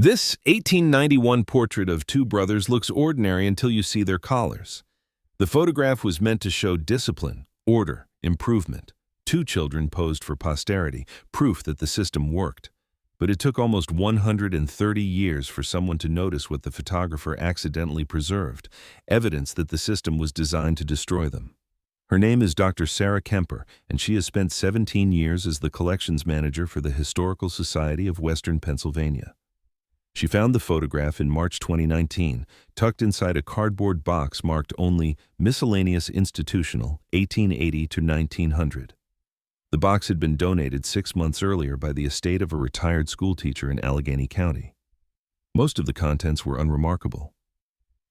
This 1891 portrait of two brothers looks ordinary until you see their collars. The photograph was meant to show discipline, order, improvement. Two children posed for posterity, proof that the system worked. But it took almost 130 years for someone to notice what the photographer accidentally preserved, evidence that the system was designed to destroy them. Her name is Dr. Sarah Kemper, and she has spent 17 years as the collections manager for the Historical Society of Western Pennsylvania. She found the photograph in March 2019, tucked inside a cardboard box marked only Miscellaneous Institutional, 1880 to 1900. The box had been donated 6 months earlier by the estate of a retired schoolteacher in Allegheny County. Most of the contents were unremarkable.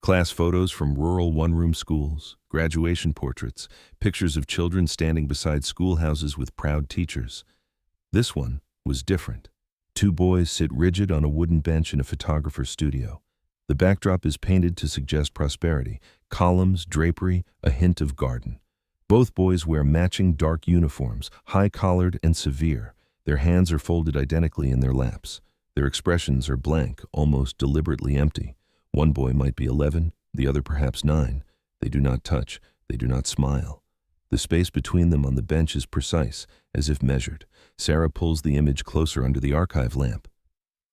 Class photos from rural one-room schools, graduation portraits, pictures of children standing beside schoolhouses with proud teachers. This one was different. Two boys sit rigid on a wooden bench in a photographer's studio. The backdrop is painted to suggest prosperity, columns, drapery, a hint of garden. Both boys wear matching dark uniforms, high-collared and severe. Their hands are folded identically in their laps. Their expressions are blank, almost deliberately empty. One boy might be 11, the other perhaps 9. They do not touch, they do not smile. The space between them on the bench is precise, as if measured. Sarah pulls the image closer under the archive lamp.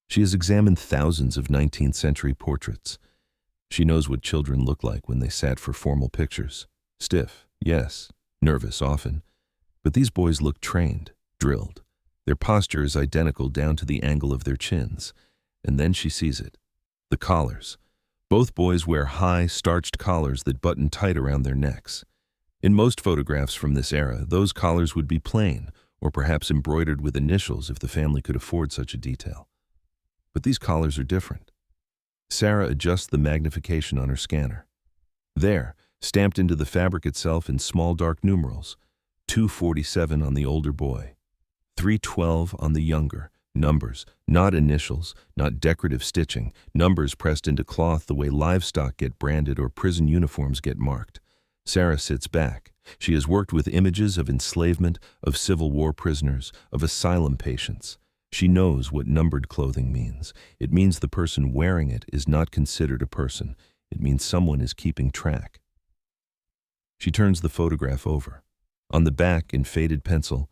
She has examined thousands of 19th century portraits. She knows what children look like when they sat for formal pictures. Stiff, yes, nervous often. But these boys look trained, drilled. Their posture is identical down to the angle of their chins. And then she sees it. The collars. Both boys wear high, starched collars that button tight around their necks. In most photographs from this era, those collars would be plain, or perhaps embroidered with initials if the family could afford such a detail. But these collars are different. Sarah adjusts the magnification on her scanner. There, stamped into the fabric itself in small dark numerals, 247 on the older boy, 312 on the younger. Numbers, not initials, not decorative stitching, numbers pressed into cloth the way livestock get branded or prison uniforms get marked. Sarah sits back. She has worked with images of enslavement, of Civil War prisoners, of asylum patients. She knows what numbered clothing means. It means the person wearing it is not considered a person. It means someone is keeping track. She turns the photograph over. On the back, in faded pencil,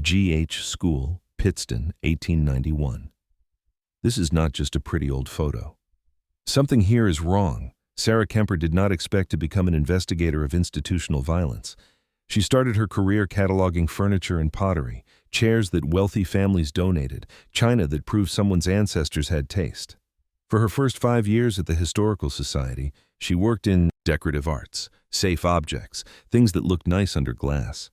G.H. School, Pittston, 1891. This is not just a pretty old photo. Something here is wrong. Sarah Kemper did not expect to become an investigator of institutional violence. She started her career cataloging furniture and pottery, chairs that wealthy families donated, china that proved someone's ancestors had taste. For her first 5 years at the Historical Society, she worked in decorative arts, safe objects, things that looked nice under glass.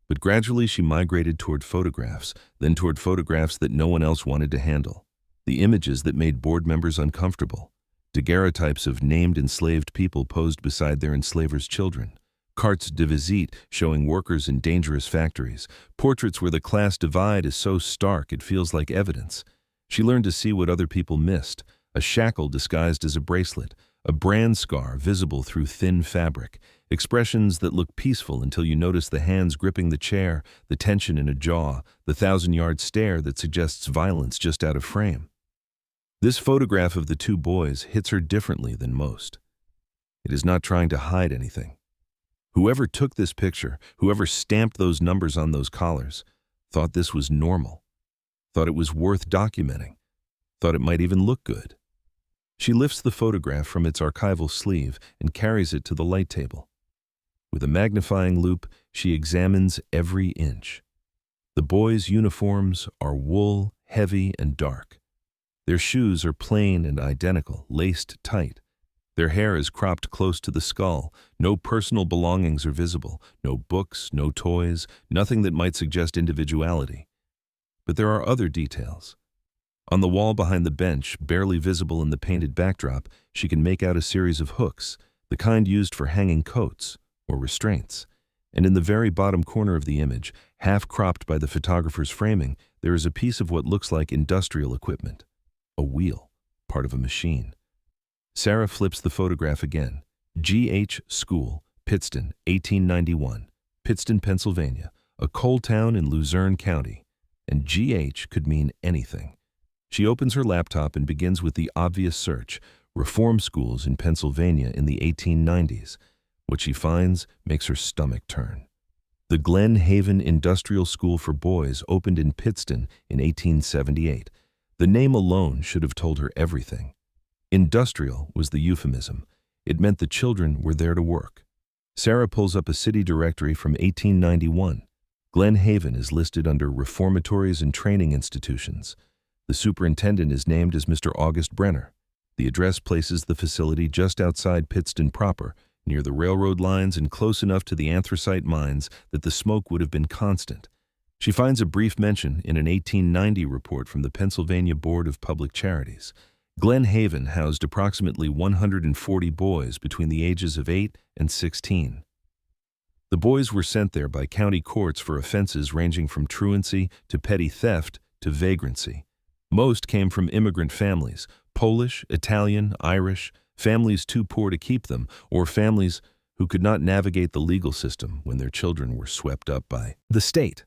But gradually she migrated toward photographs, then toward photographs that no one else wanted to handle. The images that made board members uncomfortable. Daguerreotypes of named enslaved people posed beside their enslavers' children. Cartes de visite showing workers in dangerous factories. Portraits where the class divide is so stark it feels like evidence. She learned to see what other people missed. A shackle disguised as a bracelet. A brand scar visible through thin fabric. Expressions that look peaceful until you notice the hands gripping the chair, the tension in a jaw, the 1,000-yard stare that suggests violence just out of frame. This photograph of the two boys hits her differently than most. It is not trying to hide anything. Whoever took this picture, whoever stamped those numbers on those collars, thought this was normal, thought it was worth documenting, thought it might even look good. She lifts the photograph from its archival sleeve and carries it to the light table. With a magnifying loupe, she examines every inch. The boys' uniforms are wool, heavy, and dark. Their shoes are plain and identical, laced tight. Their hair is cropped close to the skull. No personal belongings are visible. No books, no toys, nothing that might suggest individuality. But there are other details. On the wall behind the bench, barely visible in the painted backdrop, she can make out a series of hooks, the kind used for hanging coats or restraints. And in the very bottom corner of the image, half cropped by the photographer's framing, there is a piece of what looks like industrial equipment. A wheel, part of a machine. Sarah flips the photograph again. G.H. School, Pittston, 1891. Pittston, Pennsylvania, a coal town in Luzerne County. And G.H. could mean anything. She opens her laptop and begins with the obvious search: reform schools in Pennsylvania in the 1890s. What she finds makes her stomach turn. The Glen Haven Industrial School for Boys opened in Pittston in 1878. The name alone should have told her everything. Industrial was the euphemism. It meant the children were there to work. Sarah pulls up a city directory from 1891. Glen Haven is listed under reformatories and training institutions. The superintendent is named as Mr. August Brenner. The address places the facility just outside Pittston proper, near the railroad lines and close enough to the anthracite mines that the smoke would have been constant. She finds a brief mention in an 1890 report from the Pennsylvania Board of Public Charities. Glen Haven housed approximately 140 boys between the ages of 8 and 16. The boys were sent there by county courts for offenses ranging from truancy to petty theft to vagrancy. Most came from immigrant families: Polish, Italian, Irish, families too poor to keep them, or families who could not navigate the legal system when their children were swept up by the state.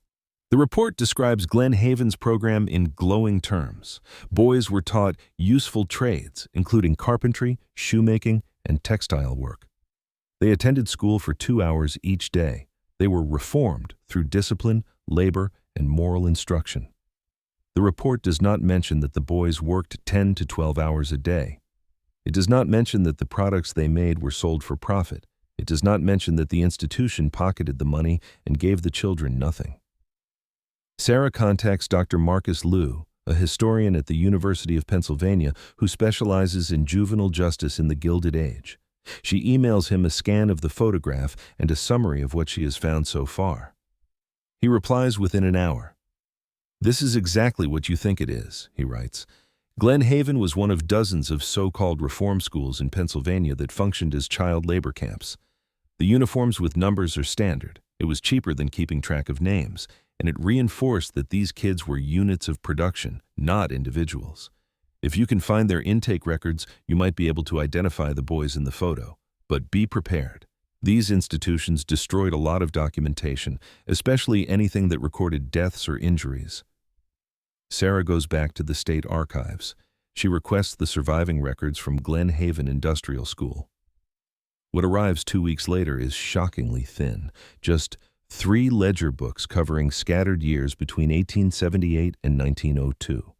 The report describes Glen Haven's program in glowing terms. Boys were taught useful trades, including carpentry, shoemaking, and textile work. They attended school for 2 hours each day. They were reformed through discipline, labor, and moral instruction. The report does not mention that the boys worked 10 to 12 hours a day. It does not mention that the products they made were sold for profit. It does not mention that the institution pocketed the money and gave the children nothing. Sarah contacts Dr. Marcus Liu, a historian at the University of Pennsylvania who specializes in juvenile justice in the Gilded Age. She emails him a scan of the photograph and a summary of what she has found so far. He replies within an hour. "This is exactly what you think it is," he writes. Glen Haven was one of dozens of so-called reform schools in Pennsylvania that functioned as child labor camps. The uniforms with numbers are standard. It was cheaper than keeping track of names, and it reinforced that these kids were units of production, not individuals. If you can find their intake records, you might be able to identify the boys in the photo. But be prepared. These institutions destroyed a lot of documentation, especially anything that recorded deaths or injuries. Sarah goes back to the state archives. She requests the surviving records from Glen Haven Industrial School. What arrives 2 weeks later is shockingly thin, just 3 ledger books covering scattered years between 1878 and 1902.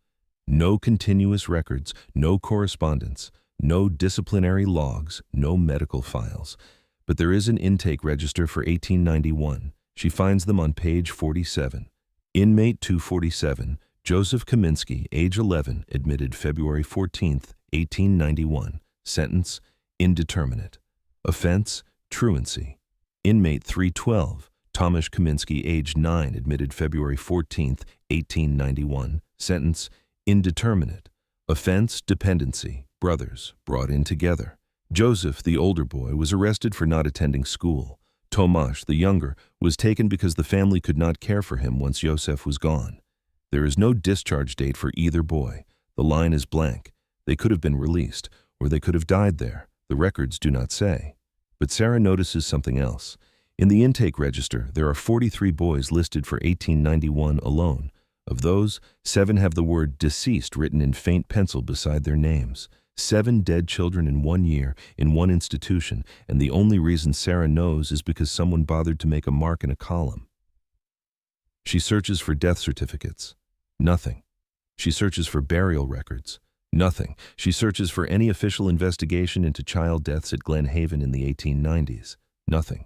No continuous records, no correspondence, no disciplinary logs, no medical files. But there is an intake register for 1891. She finds them on page 47. Inmate 247, Joseph Kaminsky, age 11, admitted February 14, 1891. Sentence: indeterminate. Offense: truancy. Inmate 312, Thomas Kaminsky, age 9, admitted February 14, 1891. Sentence: indeterminate. Offense: dependency. Brothers, brought in together. Joseph, the older boy, was arrested for not attending school. Tomasz, the younger, was taken because the family could not care for him once Joseph was gone. There is no discharge date for either boy. The line is blank. They could have been released, or they could have died there. The records do not say. But Sarah notices something else. In the intake register, there are 43 boys listed for 1891 alone. Of those, 7 have the word deceased written in faint pencil beside their names. 7 dead children in 1 year, in one institution, and the only reason Sarah knows is because someone bothered to make a mark in a column. She searches for death certificates. Nothing. She searches for burial records. Nothing. She searches for any official investigation into child deaths at Glen Haven in the 1890s. Nothing.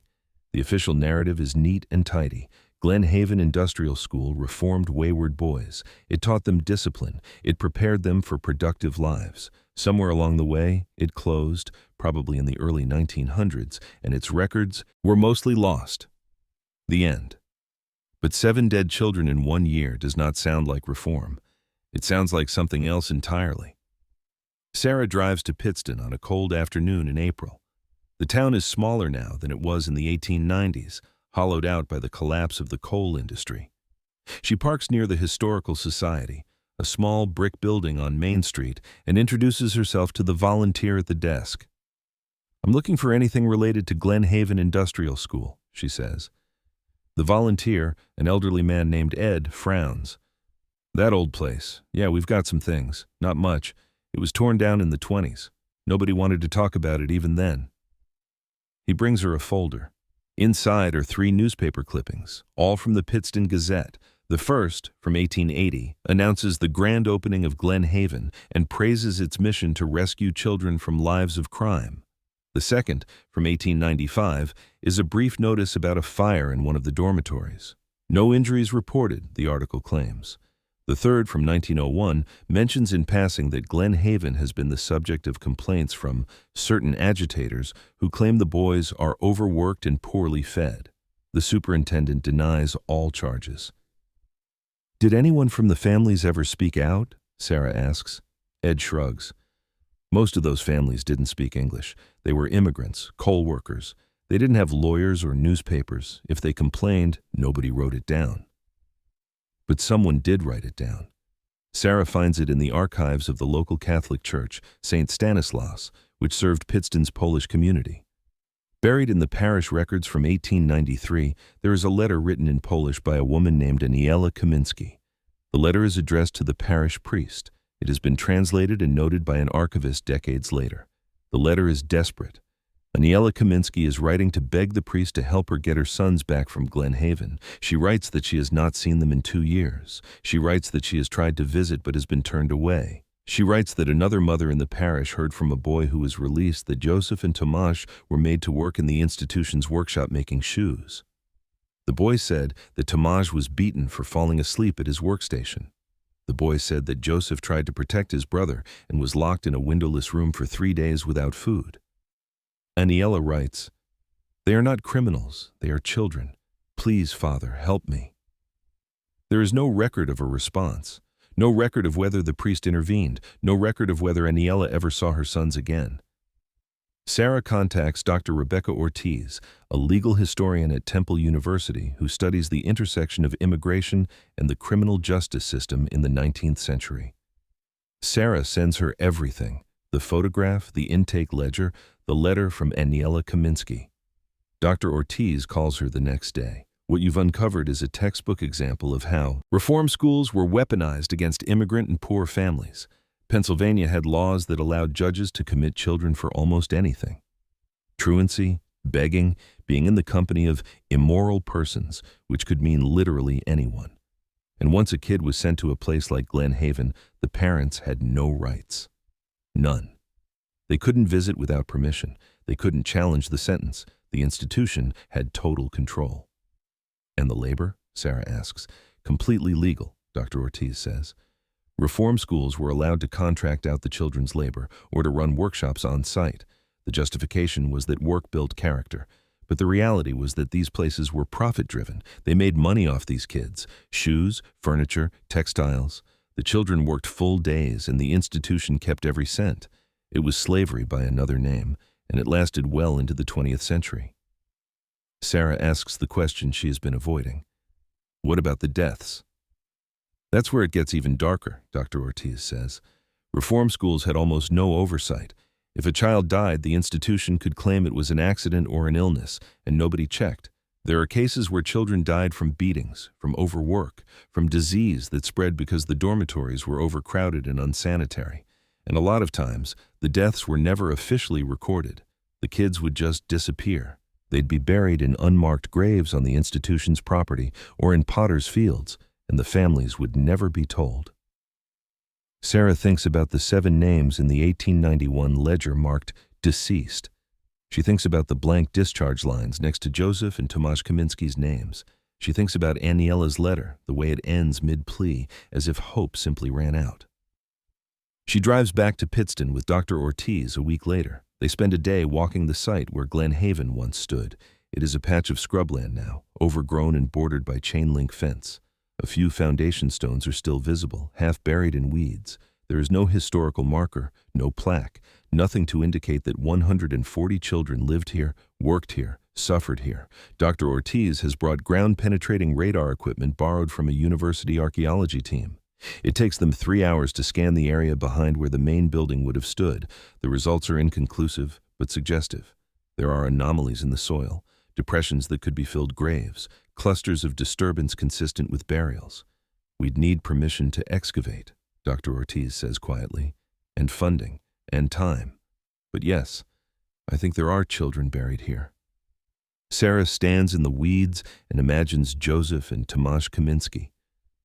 The official narrative is neat and tidy. Glen Haven Industrial School reformed wayward boys. It taught them discipline. It prepared them for productive lives. Somewhere along the way, it closed, probably in the early 1900s, and its records were mostly lost. The end. But 7 dead children in 1 year does not sound like reform. It sounds like something else entirely. Sarah drives to Pittston on a cold afternoon in April. The town is smaller now than it was in the 1890s, hollowed out by the collapse of the coal industry. She parks near the Historical Society, a small brick building on Main Street, and introduces herself to the volunteer at the desk. "I'm looking for anything related to Glen Haven Industrial School," she says. The volunteer, an elderly man named Ed, frowns. That old place. Yeah, we've got some things. Not much. It was torn down in the 20s. Nobody wanted to talk about it even then. He brings her a folder. Inside are 3 newspaper clippings, all from the Pittston Gazette. The first, from 1880, announces the grand opening of Glen Haven and praises its mission to rescue children from lives of crime. The second, from 1895, is a brief notice about a fire in one of the dormitories. No injuries reported, the article claims. The third, from 1901, mentions in passing that Glen Haven has been the subject of complaints from certain agitators who claim the boys are overworked and poorly fed. The superintendent denies all charges. Did anyone from the families ever speak out? Sarah asks. Ed shrugs. Most of those families didn't speak English. They were immigrants, coal workers. They didn't have lawyers or newspapers. If they complained, nobody wrote it down. But someone did write it down. Sarah finds it in the archives of the local Catholic church, St. Stanislaus, which served Pittston's Polish community. Buried in the parish records from 1893, there is a letter written in Polish by a woman named Aniela Kaminski. The letter is addressed to the parish priest. It has been translated and noted by an archivist decades later. The letter is desperate. Aniela Kaminski is writing to beg the priest to help her get her sons back from Glen Haven. She writes that she has not seen them in 2 years. She writes that she has tried to visit but has been turned away. She writes that another mother in the parish heard from a boy who was released that Joseph and Tomasz were made to work in the institution's workshop making shoes. The boy said that Tomasz was beaten for falling asleep at his workstation. The boy said that Joseph tried to protect his brother and was locked in a windowless room for 3 days without food. Aniela writes, "They are not criminals, they are children. Please, Father, help me." There is no record of a response, no record of whether the priest intervened, no record of whether Aniela ever saw her sons again. Sarah contacts Dr. Rebecca Ortiz, a legal historian at Temple University who studies the intersection of immigration and the criminal justice system in the 19th century. Sarah sends her everything: the photograph, the intake ledger, the letter from Aniela Kaminski. Dr. Ortiz calls her the next day. What you've uncovered is a textbook example of how reform schools were weaponized against immigrant and poor families. Pennsylvania had laws that allowed judges to commit children for almost anything. Truancy, begging, being in the company of immoral persons, which could mean literally anyone. And once a kid was sent to a place like Glen Haven, the parents had no rights. None. They couldn't visit without permission. They couldn't challenge the sentence. The institution had total control. And the labor? Sarah asks. Completely legal, Dr. Ortiz says. Reform schools were allowed to contract out the children's labor or to run workshops on site. The justification was that work built character. But the reality was that these places were profit-driven. They made money off these kids: shoes, furniture, textiles. The children worked full days, and the institution kept every cent. It was slavery by another name, and it lasted well into the 20th century. Sarah asks the question she has been avoiding. What about the deaths? That's where it gets even darker, Dr. Ortiz says. Reform schools had almost no oversight. If a child died, the institution could claim it was an accident or an illness, and nobody checked. There are cases where children died from beatings, from overwork, from disease that spread because the dormitories were overcrowded and unsanitary. And a lot of times, the deaths were never officially recorded. The kids would just disappear. They'd be buried in unmarked graves on the institution's property or in potter's fields, and the families would never be told. Sarah thinks about the 7 names in the 1891 ledger marked deceased. She thinks about the blank discharge lines next to Joseph and Tomasz Kaminski's names. She thinks about Aniela's letter, the way it ends mid-plea, as if hope simply ran out. She drives back to Pittston with Dr. Ortiz a week later. They spend a day walking the site where Glen Haven once stood. It is a patch of scrubland now, overgrown and bordered by chain-link fence. A few foundation stones are still visible, half buried in weeds. There is no historical marker, no plaque, nothing to indicate that 140 children lived here, worked here, suffered here. Dr. Ortiz has brought ground-penetrating radar equipment borrowed from a university archaeology team. It takes them 3 hours to scan the area behind where the main building would have stood. The results are inconclusive, but suggestive. There are anomalies in the soil, depressions that could be filled graves, clusters of disturbance consistent with burials. We'd need permission to excavate, Dr. Ortiz says quietly, and funding, and time. But yes, I think there are children buried here. Sarah stands in the weeds and imagines Joseph and Tomasz Kaminski,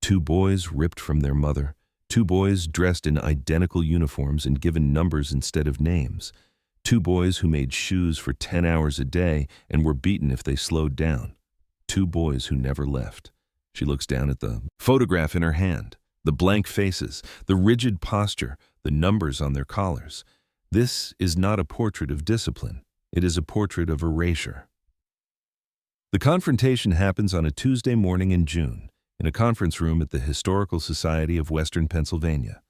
two boys ripped from their mother, two boys dressed in identical uniforms and given numbers instead of names, two boys who made shoes for 10 hours a day and were beaten if they slowed down, two boys who never left. She looks down at the photograph in her hand, the blank faces, the rigid posture, the numbers on their collars. This is not a portrait of discipline. It is a portrait of erasure. The confrontation happens on a Tuesday morning in June, in a conference room at the Historical Society of Western Pennsylvania.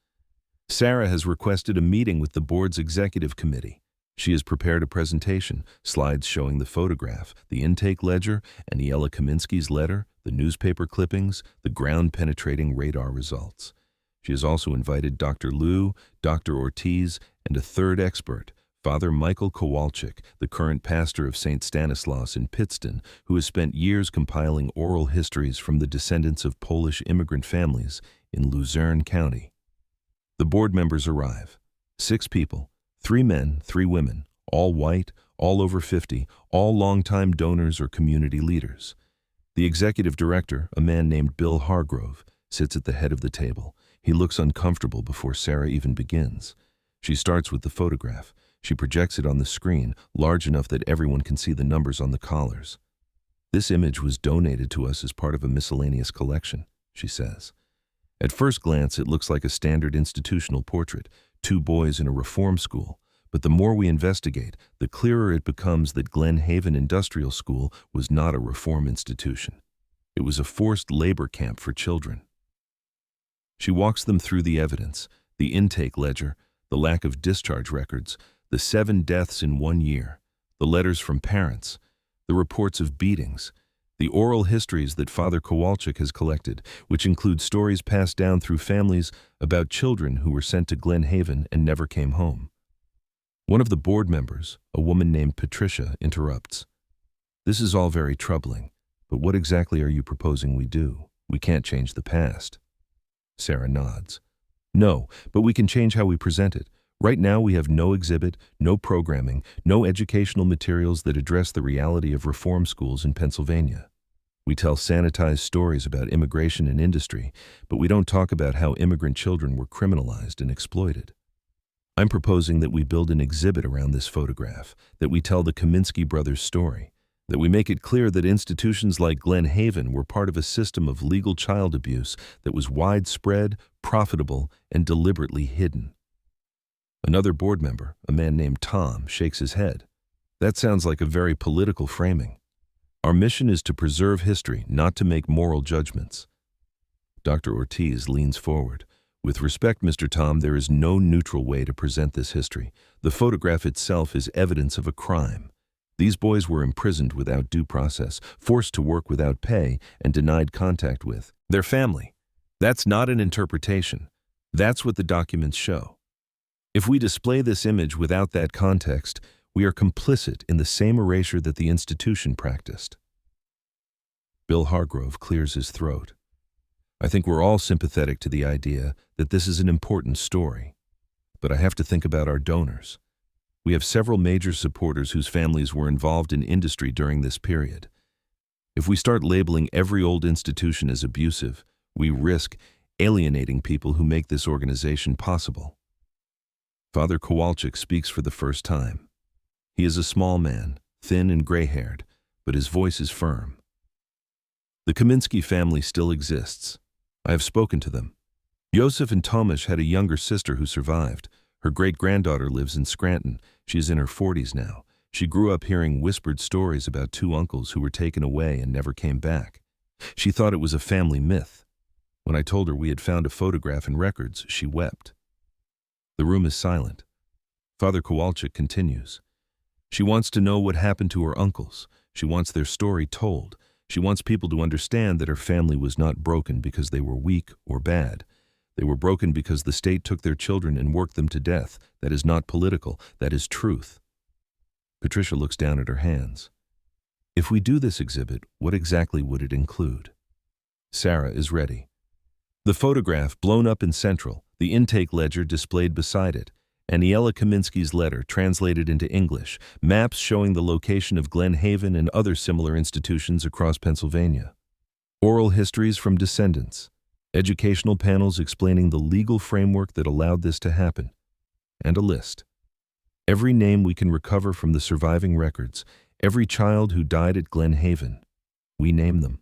Sarah has requested a meeting with the board's executive committee. She has prepared a presentation, slides showing the photograph, the intake ledger, Aniela Kaminski's letter, the newspaper clippings, the ground-penetrating radar results. She has also invited Dr. Liu, Dr. Ortiz, and a third expert, Father Michael Kowalczyk, the current pastor of St. Stanislaus in Pittston, who has spent years compiling oral histories from the descendants of Polish immigrant families in Luzerne County. The board members arrive. 6 people, 3 men, 3 women, all white, all over 50, all longtime donors or community leaders. The executive director, a man named Bill Hargrove, sits at the head of the table. He looks uncomfortable before Sarah even begins. She starts with the photograph. She projects it on the screen, large enough that everyone can see the numbers on the collars. "This image was donated to us as part of a miscellaneous collection," she says. At first glance, it looks like a standard institutional portrait, 2 boys in a reform school. But the more we investigate, the clearer it becomes that Glen Haven Industrial School was not a reform institution. It was a forced labor camp for children. She walks them through the evidence, the intake ledger, the lack of discharge records, the 7 deaths in 1 year, the letters from parents, the reports of beatings, the oral histories that Father Kowalczyk has collected, which include stories passed down through families about children who were sent to Glen Haven and never came home. One of the board members, a woman named Patricia, interrupts. "This is all very troubling, but what exactly are you proposing we do? We can't change the past." Sarah nods. "No, but we can change how we present it. Right now we have no exhibit, no programming, no educational materials that address the reality of reform schools in Pennsylvania. We tell sanitized stories about immigration and industry, but we don't talk about how immigrant children were criminalized and exploited. I'm proposing that we build an exhibit around this photograph, that we tell the Kaminski brothers' story, that we make it clear that institutions like Glen Haven were part of a system of legal child abuse that was widespread, profitable, and deliberately hidden." Another board member, a man named Tom, shakes his head. "That sounds like a very political framing. Our mission is to preserve history, not to make moral judgments." Dr. Ortiz leans forward. "With respect, Mr. Tom, there is no neutral way to present this history. The photograph itself is evidence of a crime. These boys were imprisoned without due process, forced to work without pay, and denied contact with their family. That's not an interpretation. That's what the documents show. If we display this image without that context, we are complicit in the same erasure that the institution practiced." Bill Hargrove clears his throat. "I think we're all sympathetic to the idea that this is an important story. But I have to think about our donors. We have several major supporters whose families were involved in industry during this period. If we start labeling every old institution as abusive, we risk alienating people who make this organization possible." Father Kowalczyk speaks for the first time. He is a small man, thin and gray-haired, but his voice is firm. "The Kaminski family still exists. I have spoken to them. Joseph and Tomasz had a younger sister who survived. Her great-granddaughter lives in Scranton. She is in her 40s now. She grew up hearing whispered stories about 2 uncles who were taken away and never came back. She thought it was a family myth. When I told her we had found a photograph and records, she wept." The room is silent. Father Kowalczyk continues. "She wants to know what happened to her uncles. She wants their story told. She wants people to understand that her family was not broken because they were weak or bad. They were broken because the state took their children and worked them to death. That is not political. That is truth." Patricia looks down at her hands. "If we do this exhibit, what exactly would it include?" Sarah is ready. The photograph blown up in Central, the intake ledger displayed beside it, Aniela Kaminsky's letter translated into English, maps showing the location of Glen Haven and other similar institutions across Pennsylvania. Oral histories from descendants, educational panels explaining the legal framework that allowed this to happen, and a list. Every name we can recover from the surviving records, every child who died at Glen Haven, we name them.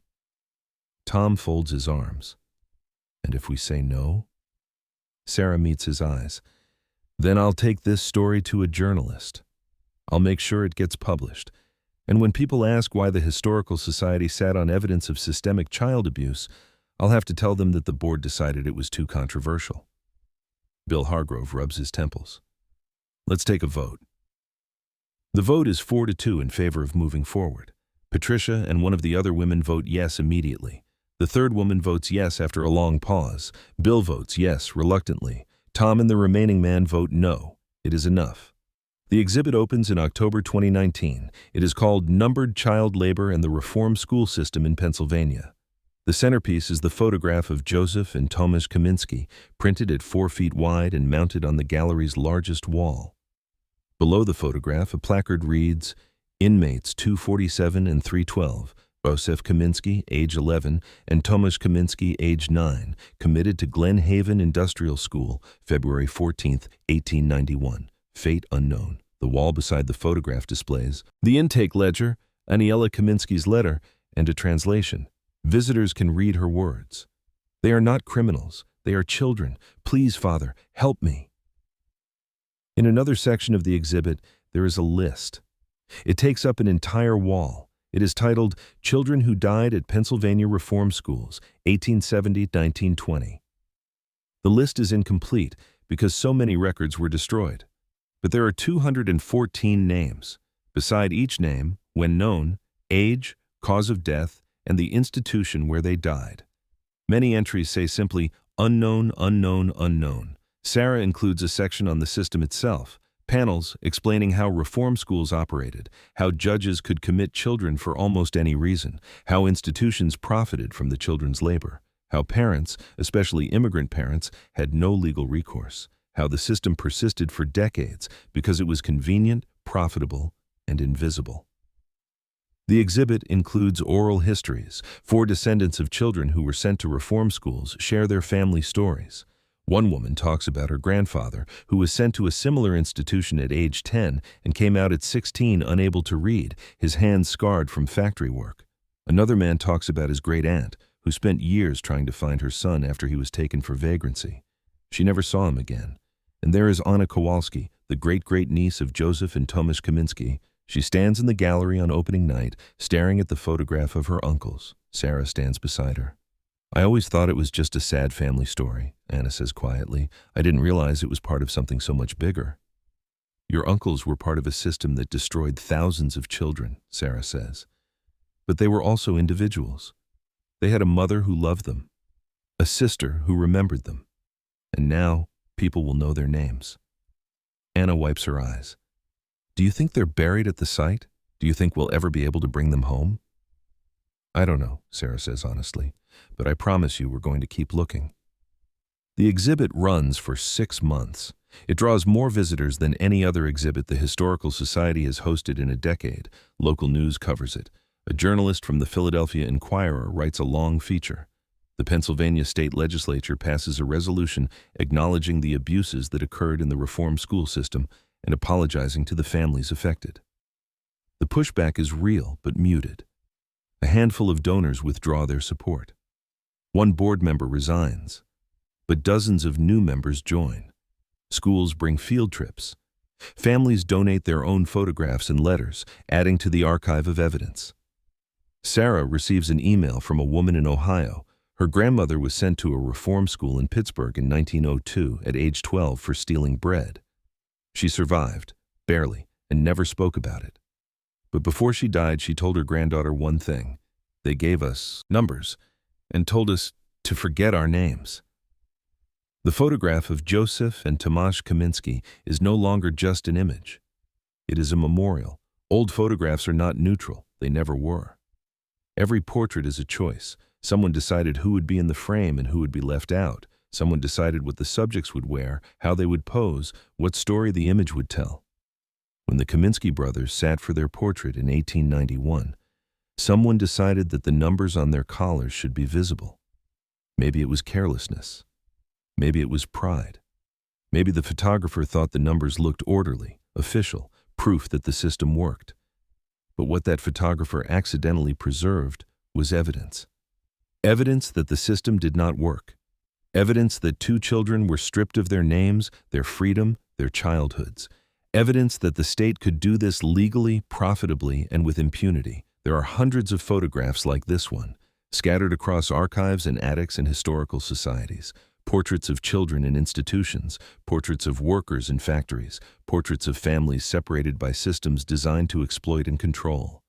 Tom folds his arms. And if we say no? Sarah meets his eyes. Then I'll take this story to a journalist. I'll make sure it gets published. And when people ask why the Historical Society sat on evidence of systemic child abuse, I'll have to tell them that the board decided it was too controversial. Bill Hargrove rubs his temples. Let's take a vote. The vote is 4-2 in favor of moving forward. Patricia and one of the other women vote yes immediately. The third woman votes yes after a long pause. Bill votes yes reluctantly. Tom and the remaining man vote no. It is enough. The exhibit opens in October 2019. It is called Numbered Child Labor and the Reform School System in Pennsylvania. The centerpiece is the photograph of Joseph and Tomasz Kaminsky, printed at 4 feet wide and mounted on the gallery's largest wall. Below the photograph, a placard reads, Inmates 247 and 312, Joseph Kaminsky, age 11, and Tomasz Kaminsky, age 9, committed to Glen Haven Industrial School, February 14, 1891. Fate unknown. The wall beside the photograph displays the intake ledger, Aniela Kaminsky's letter, and a translation. Visitors can read her words. They are not criminals. They are children. Please, Father, help me. In another section of the exhibit, there is a list. It takes up an entire wall. It is titled Children Who Died at Pennsylvania Reform Schools, 1870-1920. The list is incomplete because so many records were destroyed. But there are 214 names. Beside each name, when known, age, cause of death, and the institution where they died. Many entries say simply, unknown, unknown, unknown. Sarah includes a section on the system itself, panels explaining how reform schools operated, how judges could commit children for almost any reason, how institutions profited from the children's labor, how parents, especially immigrant parents, had no legal recourse, how the system persisted for decades because it was convenient, profitable, and invisible. The exhibit includes oral histories. 4 descendants of children who were sent to reform schools share their family stories. One woman talks about her grandfather, who was sent to a similar institution at age 10 and came out at 16 unable to read, his hands scarred from factory work. Another man talks about his great-aunt, who spent years trying to find her son after he was taken for vagrancy. She never saw him again. And there is Anna Kowalski, the great-great-niece of Joseph and Tomasz Kaminsky. She stands in the gallery on opening night, staring at the photograph of her uncles. Sarah stands beside her. I always thought it was just a sad family story, Anna says quietly. I didn't realize it was part of something so much bigger. Your uncles were part of a system that destroyed thousands of children, Sarah says. But they were also individuals. They had a mother who loved them, a sister who remembered them. And now, people will know their names. Anna wipes her eyes. Do you think they're buried at the site? Do you think we'll ever be able to bring them home? I don't know, Sarah says honestly, but I promise you we're going to keep looking. The exhibit runs for 6 months. It draws more visitors than any other exhibit the Historical Society has hosted in a decade. Local news covers it. A journalist from the Philadelphia Inquirer writes a long feature. The Pennsylvania state legislature passes a resolution acknowledging the abuses that occurred in the reform school system and apologizing to the families affected. The pushback is real but muted. A handful of donors withdraw their support. One board member resigns, but dozens of new members join. Schools bring field trips. Families donate their own photographs and letters, adding to the archive of evidence. Sarah receives an email from a woman in Ohio. Her grandmother was sent to a reform school in Pittsburgh in 1902 at age 12 for stealing bread. She survived, barely, and never spoke about it. But before she died, she told her granddaughter one thing. They gave us numbers and told us to forget our names. The photograph of Joseph and Tomasz Kaminsky is no longer just an image. It is a memorial. Old photographs are not neutral. They never were. Every portrait is a choice, Someone decided who would be in the frame and who would be left out. Someone decided what the subjects would wear, how they would pose, what story the image would tell. When the Kaminsky brothers sat for their portrait in 1891, someone decided that the numbers on their collars should be visible. Maybe it was carelessness. Maybe it was pride. Maybe the photographer thought the numbers looked orderly, official, proof that the system worked. But what that photographer accidentally preserved was evidence. Evidence that the system did not work. Evidence that 2 children were stripped of their names, their freedom, their childhoods. Evidence that the state could do this legally, profitably, and with impunity. There are hundreds of photographs like this one, scattered across archives and attics in historical societies. Portraits of children in institutions, portraits of workers in factories, portraits of families separated by systems designed to exploit and control.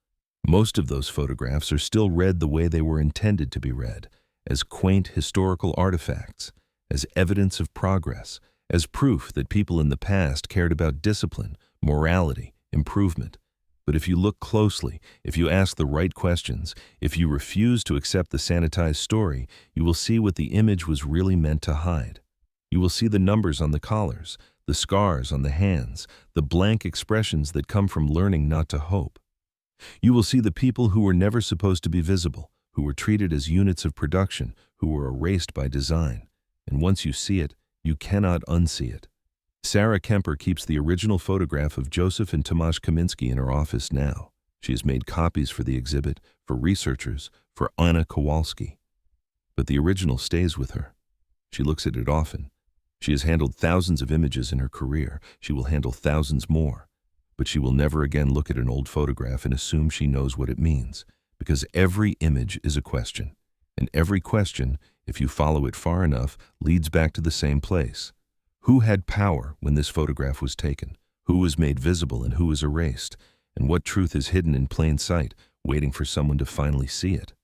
Most of those photographs are still read the way they were intended to be read, as quaint historical artifacts, as evidence of progress, as proof that people in the past cared about discipline, morality, improvement. But if you look closely, if you ask the right questions, if you refuse to accept the sanitized story, you will see what the image was really meant to hide. You will see the numbers on the collars, the scars on the hands, the blank expressions that come from learning not to hope. You will see the people who were never supposed to be visible, who were treated as units of production, who were erased by design. And once you see it, you cannot unsee it. Sarah Kemper keeps the original photograph of Joseph and Tomasz Kaminsky in her office now. She has made copies for the exhibit, for researchers, for Anna Kowalski. But the original stays with her. She looks at it often. She has handled thousands of images in her career. She will handle thousands more. But she will never again look at an old photograph and assume she knows what it means, because every image is a question. And every question, if you follow it far enough, leads back to the same place. Who had power when this photograph was taken? Who was made visible and who was erased? And what truth is hidden in plain sight, waiting for someone to finally see it?